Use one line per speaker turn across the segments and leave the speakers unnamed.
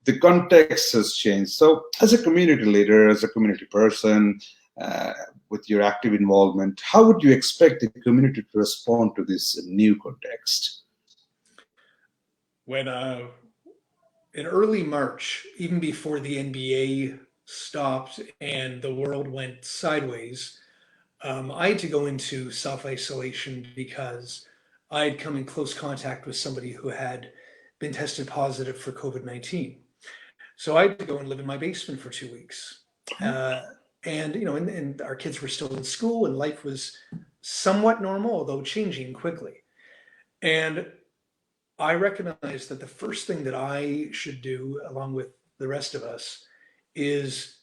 the context has changed. So as a community leader, as a community person, with your active involvement, how would you expect the community to respond to this new context?
When in early March, even before the NBA stopped and the world went sideways, I had to go into self-isolation because I had come in close contact with somebody who had been tested positive for COVID-19. So I had to go and live in my basement for 2 weeks. And and our kids were still in school and life was somewhat normal, although changing quickly. And I recognized that the first thing that I should do, along with the rest of us, is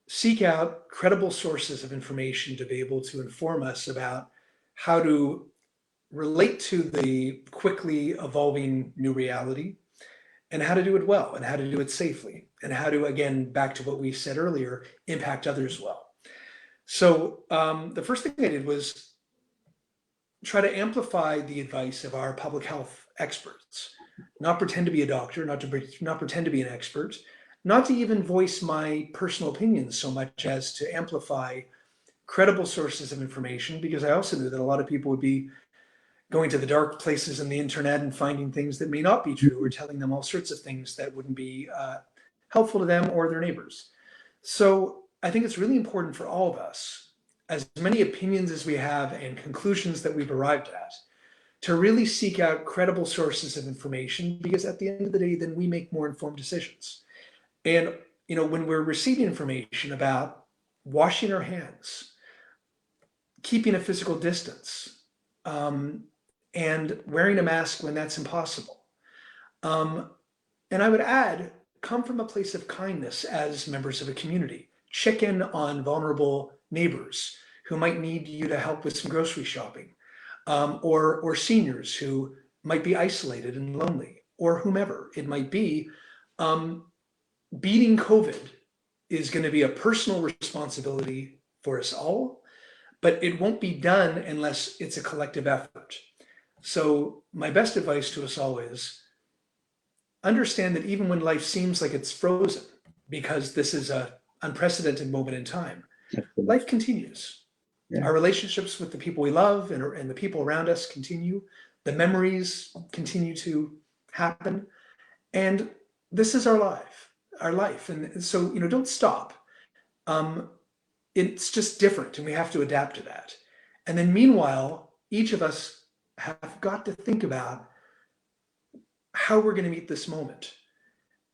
seek out credible sources of information to be able to inform us about how to relate to the quickly evolving new reality and how to do it well and how to do it safely and how to, again, back to what we said earlier, impact others well. So the first thing I did was try to amplify the advice of our public health experts, not pretend to be a doctor, not pretend to be an expert, not to even voice my personal opinions so much as to amplify credible sources of information, because I also knew that a lot of people would be going to the dark places in the internet and finding things that may not be true or telling them all sorts of things that wouldn't be helpful to them or their neighbors. So I think it's really important for all of us, as many opinions as we have and conclusions that we've arrived at, to really seek out credible sources of information, because at the end of the day, then we make more informed decisions. And when we're receiving information about washing our hands, keeping a physical distance, and wearing a mask when that's impossible. And I would add, come from a place of kindness as members of a community. Check in on vulnerable neighbors who might need you to help with some grocery shopping, or seniors who might be isolated and lonely, or whomever it might be. Beating COVID is going to be a personal responsibility for us all, but it won't be done unless it's a collective effort. So my best advice to us all is understand that even when life seems like it's frozen, because this is an unprecedented moment in time, life continues. Yeah. Our relationships with the people we love and the people around us continue. The memories continue to happen. And this is our life. And so, don't stop. It's just different, and we have to adapt to that. And then meanwhile, each of us have got to think about how we're going to meet this moment.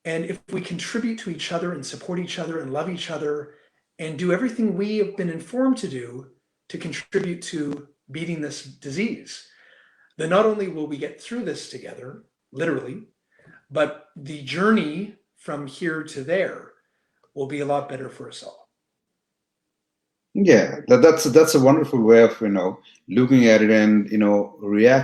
And if we contribute to each other and support each other and love each other and do everything we have been informed to do to contribute to beating this disease, then not only will we get through this together, literally, but the journey from here to there will be a lot better for us all.
Yeah, that's a wonderful way of looking at it and react